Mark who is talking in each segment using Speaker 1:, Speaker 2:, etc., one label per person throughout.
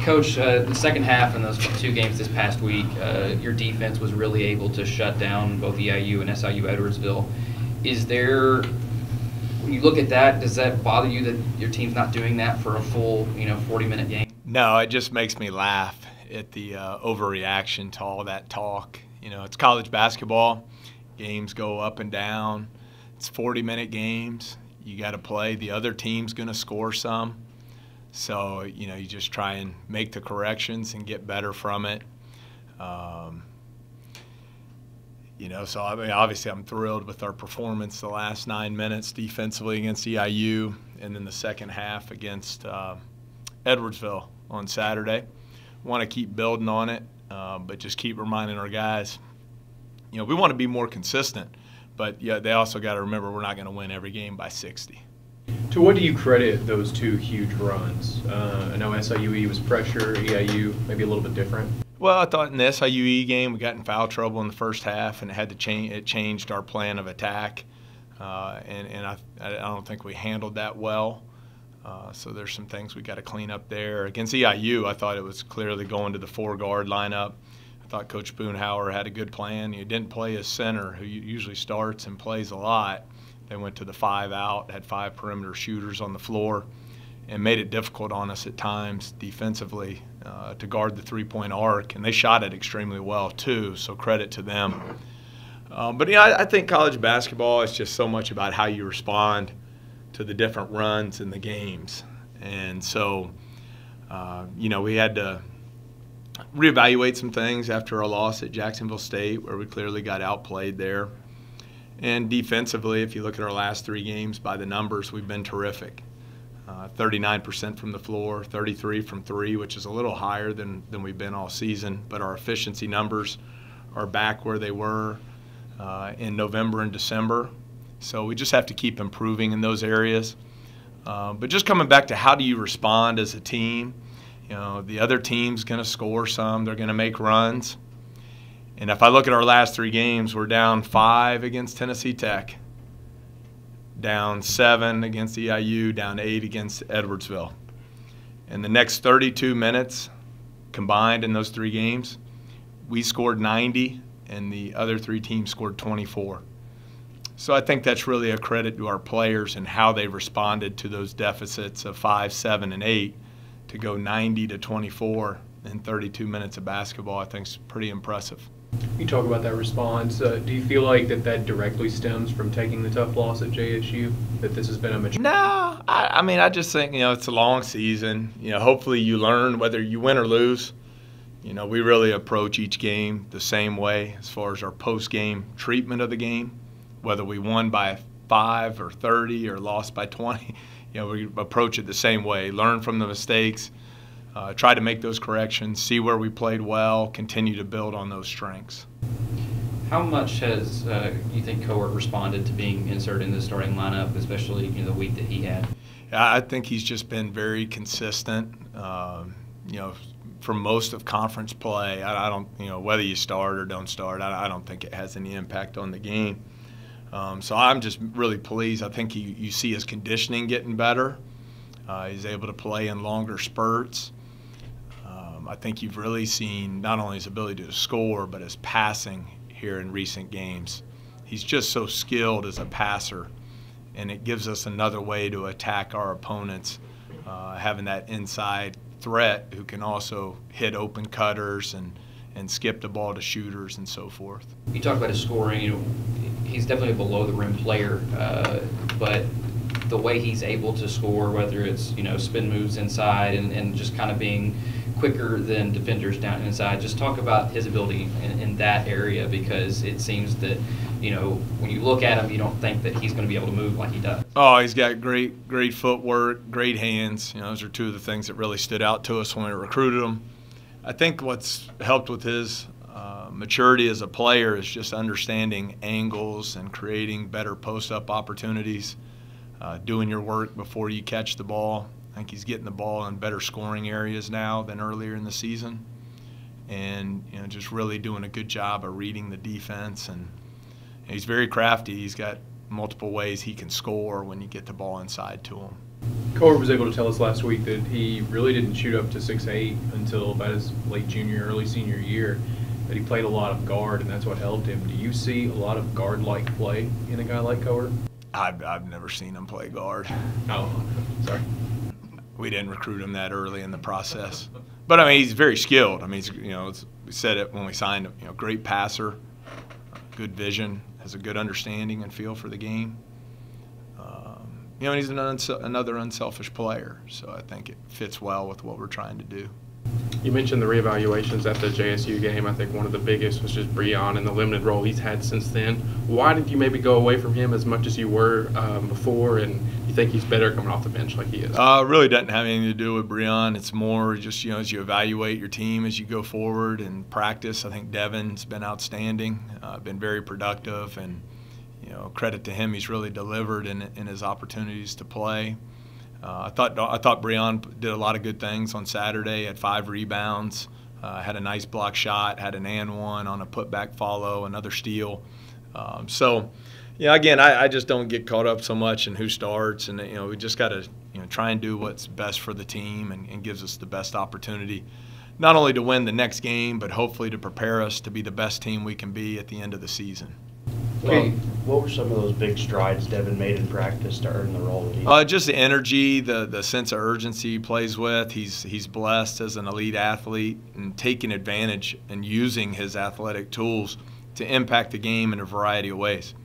Speaker 1: Coach, the second half in those two games this past week, your defense was really able to shut down both EIU and SIU Edwardsville. Is there, when you look at that, does that bother you that your team's not doing that for a full, 40-minute game?
Speaker 2: No, it just makes me laugh at the overreaction to all that talk. It's college basketball. Games go up and down. It's 40-minute games. You got to play. The other team's going to score some. So, you just try and make the corrections and get better from it. So, I mean, obviously I'm thrilled with our performance the last 9 minutes defensively against EIU and then the second half against Edwardsville on Saturday. Want to keep building on it, but just keep reminding our guys, we want to be more consistent. But, yeah, they also got to remember we're not going to win every game by 60.
Speaker 3: To what do you credit those two huge runs? I know SIUE was pressure, EIU maybe a little bit different.
Speaker 2: Well, I thought in the SIUE game we got in foul trouble in the first half, and it had to change. It changed our plan of attack, and I don't think we handled that well. So there's some things we got to clean up there. Against EIU, I thought it was clearly going to the 4-guard lineup. I thought Coach Boonhauer had a good plan. He didn't play his center, who usually starts and plays a lot. They went to the 5 out, had 5 perimeter shooters on the floor, and made it difficult on us at times defensively to guard the 3-point arc. And they shot it extremely well too, so credit to them. But I think college basketball is just so much about how you respond to the different runs in the games. And so, we had to reevaluate some things after our loss at Jacksonville State, where we clearly got outplayed there. And defensively, if you look at our last 3 games by the numbers, we've been terrific. 39% from the floor, 33 from 3, which is a little higher than we've been all season. But our efficiency numbers are back where they were in November and December. So we just have to keep improving in those areas. But just coming back to how do you respond as a team, the other team's going to score some. They're going to make runs. And if I look at our last 3 games, we're down 5 against Tennessee Tech, down 7 against EIU, down 8 against Edwardsville. And the next 32 minutes combined in those 3 games, we scored 90 and the other 3 teams scored 24. So I think that's really a credit to our players and how they responded to those deficits of 5, 7, and 8 to go 90 to 24 in 32 minutes of basketball. I think is pretty impressive.
Speaker 3: You talk about that response. Do you feel like that directly stems from taking the tough loss at JSU, that this has been a mature?
Speaker 2: No, I just think, it's a long season. Hopefully you learn whether you win or lose. We really approach each game the same way as far as our post-game treatment of the game, whether we won by 5 or 30 or lost by 20. We approach it the same way, learn from the mistakes, try to make those corrections, see where we played well, continue to build on those strengths.
Speaker 1: How much has you think Cohort responded to being inserted in the starting lineup, especially the week that he had?
Speaker 2: I think he's just been very consistent. For most of conference play, I don't, whether you start or don't start, I don't think it has any impact on the game. So I'm just really pleased. I think you see his conditioning getting better. He's able to play in longer spurts. I think you've really seen not only his ability to score, but his passing here in recent games. He's just so skilled as a passer, and it gives us another way to attack our opponents, having that inside threat who can also hit open cutters and skip the ball to shooters and so forth.
Speaker 1: You talk about his scoring, he's definitely a below-the-rim player, but the way he's able to score, whether it's spin moves inside and just kind of being quicker than defenders down inside, just talk about his ability in that area, because it seems that when you look at him, you don't think that he's going to be able to move like he does.
Speaker 2: Oh, he's got great footwork, great hands. Those are 2 of the things that really stood out to us when we recruited him. I think what's helped with his maturity as a player is just understanding angles and creating better post-up opportunities, doing your work before you catch the ball. I think he's getting the ball in better scoring areas now than earlier in the season, and just really doing a good job of reading the defense. And he's very crafty. He's got multiple ways he can score when you get the ball inside to him.
Speaker 3: Kohler was able to tell us last week that he really didn't shoot up to 6'8" until about his late junior, early senior year, that he played a lot of guard, and that's what helped him. Do you see a lot of guard-like play in a guy like Kohler?
Speaker 2: I've never seen him play guard.
Speaker 3: Oh, sorry.
Speaker 2: We didn't recruit him that early in the process. But, I mean, he's very skilled. I mean, we said it when we signed him, great passer, good vision, has a good understanding and feel for the game. And he's another unselfish player, so I think it fits well with what we're trying to do.
Speaker 4: You mentioned the reevaluations at the JSU game. I think one of the biggest was just Breon and the limited role he's had since then. Why did you maybe go away from him as much as you were before, and you think he's better coming off the bench like he is?
Speaker 2: Really doesn't have anything to do with Breon. It's more just, as you evaluate your team as you go forward and practice. I think Devin's been outstanding, been very productive, and credit to him, he's really delivered in his opportunities to play. I thought Breon did a lot of good things on Saturday. Had 5 rebounds, had a nice block shot, had an and one on a putback follow, another steal. Again, I just don't get caught up so much in who starts, and we just got to try and do what's best for the team and gives us the best opportunity, not only to win the next game, but hopefully to prepare us to be the best team we can be at the end of the season.
Speaker 5: Well, what were some of those big strides Devin made in practice to earn the role that he
Speaker 2: Just the energy, the sense of urgency he plays with. He's blessed as an elite athlete and taking advantage and using his athletic tools to impact the game in a variety of ways.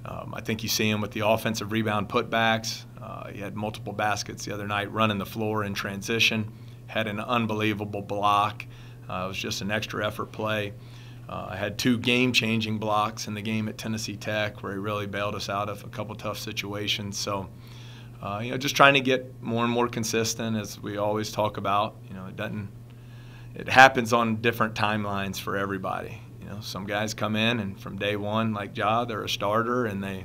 Speaker 2: I think you see him with the offensive rebound putbacks. He had multiple baskets the other night running the floor in transition, had an unbelievable block. It was just an extra effort play. I had 2 game-changing blocks in the game at Tennessee Tech where he really bailed us out of a couple tough situations. So, just trying to get more and more consistent, as we always talk about. It happens on different timelines for everybody. Some guys come in and from day one, like Ja, they're a starter and they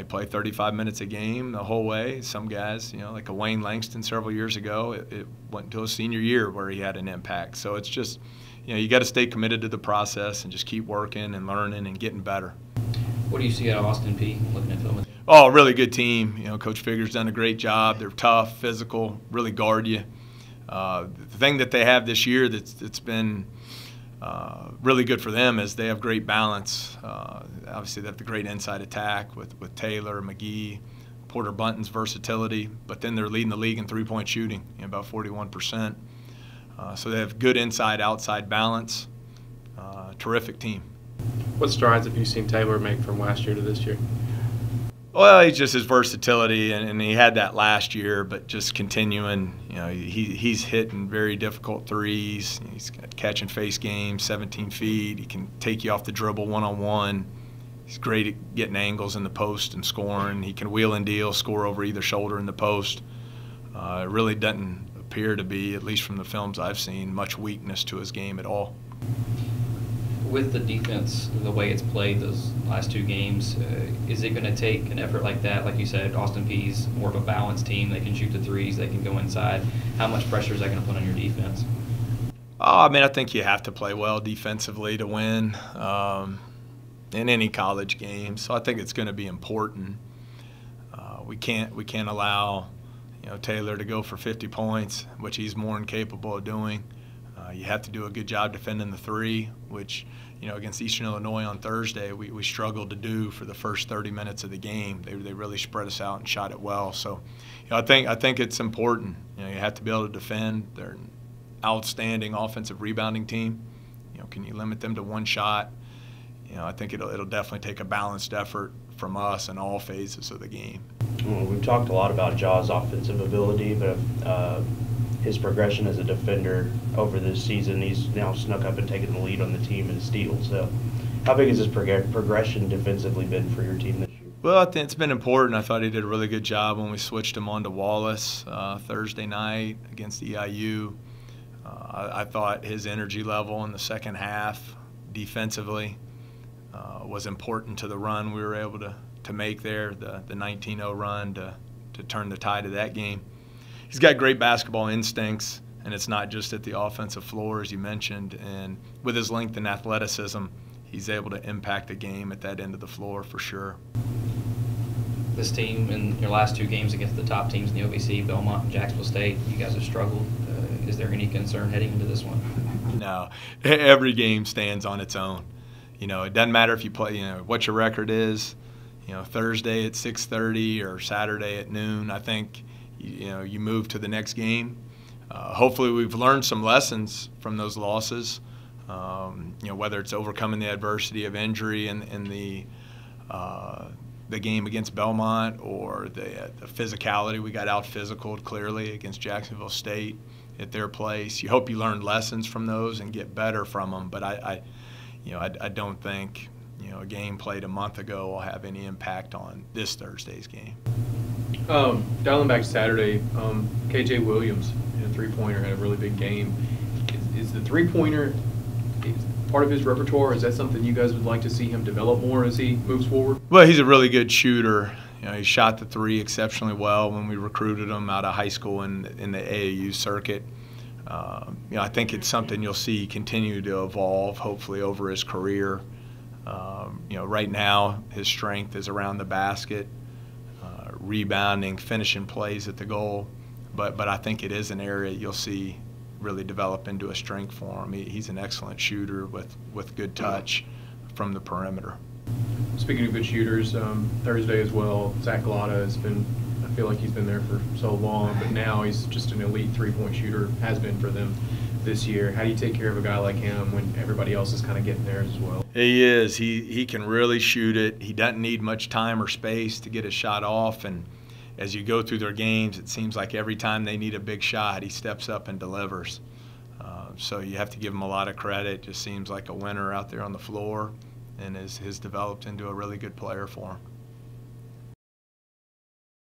Speaker 2: play 35 minutes a game the whole way. Some guys, like a Wayne Langston several years ago, it went until his senior year where he had an impact. So it's just, you got to stay committed to the process and just keep working and learning and getting better.
Speaker 1: What do you see at Austin Peay looking at film?
Speaker 2: Oh, really good team. Coach Figure's done a great job. They're tough, physical, really guard you. The thing that they have this year that's been really good for them is they have great balance. Obviously, they have the great inside attack with Taylor, McGee, Porter Bunton's versatility, but then they're leading the league in three-point shooting, about 41%. So they have good inside-outside balance. Terrific team.
Speaker 4: What strides have you seen Taylor make from last year to this year?
Speaker 2: Well, he's just his versatility, and he had that last year, but just continuing. He's hitting very difficult threes. He's got catch and face game, 17 feet. He can take you off the dribble one-on-one. He's great at getting angles in the post and scoring. He can wheel and deal, score over either shoulder in the post. It really doesn't appear to be, at least from the films I've seen, much weakness to his game at all.
Speaker 1: With the defense, the way it's played those last 2 games, is it going to take an effort like that? Like you said, Austin Peay's more of a balanced team. They can shoot the threes. They can go inside. How much pressure is that going to put on your defense?
Speaker 2: I think you have to play well defensively to win in any college game. So I think it's going to be important. We can't allow Taylor to go for 50 points, which he's more than capable of doing. You have to do a good job defending the 3, which, against Eastern Illinois on Thursday, we struggled to do for the first 30 minutes of the game. They really spread us out and shot it well. So, I think it's important. You have to be able to defend. They're an outstanding offensive rebounding team. Can you limit them to 1 shot? I think it'll definitely take a balanced effort from us in all phases of the game.
Speaker 5: Well, we've talked a lot about Ja's offensive ability, but his progression as a defender over this season, he's now snuck up and taken the lead on the team in steals. So how big has his progression defensively been for your team this year?
Speaker 2: Well, I think it's been important. I thought he did a really good job when we switched him on to Wallace Thursday night against EIU. I thought his energy level in the second half defensively was important to the run we were able to make there, the 19-0 run to turn the tide of that game. He's got great basketball instincts, and it's not just at the offensive floor, as you mentioned. And with his length and athleticism, he's able to impact the game at that end of the floor for sure.
Speaker 1: This team in your last 2 games against the top teams in the OVC, Belmont and Jacksonville State, you guys have struggled. Is there any concern heading into this one?
Speaker 2: No, every game stands on its own. You know, it doesn't matter if you play, you know, what your record is, you know, Thursday at 6:30 or Saturday at noon. I think, you know, you move to the next game. Hopefully we've learned some lessons from those losses, you know, whether it's overcoming the adversity of injury in the game against Belmont or the physicality. We got out-physicaled clearly against Jacksonville State at their place. You hope you learn lessons from those and get better from them, but I don't think, you know, a game played a month ago will have any impact on this Thursday's game.
Speaker 3: Dialing back to Saturday, KJ Williams in a three-pointer had a really big game. Is the three-pointer part of his repertoire? Is that something you guys would like to see him develop more as he moves forward?
Speaker 2: Well, he's a really good shooter. You know, he shot the 3 exceptionally well when we recruited him out of high school in the AAU circuit. You know, I think it's something you'll see continue to evolve, hopefully, over his career. You know, right now his strength is around the basket, rebounding, finishing plays at the goal. But I think it is an area you'll see really develop into a strength for him. He's an excellent shooter with good touch from the perimeter.
Speaker 3: Speaking of good shooters, Thursday as well, Zach Lotta has been, I feel like he's been there for so long, but now he's just an elite three-point shooter, has been for them this year. How do you take care of a guy like him when everybody else is kind of getting theirs as well?
Speaker 2: He is. He can really shoot it. He doesn't need much time or space to get a shot off, and as you go through their games, it seems like every time they need a big shot, he steps up and delivers. So you have to give him a lot of credit. Just seems like a winner out there on the floor and has developed into a really good player for him.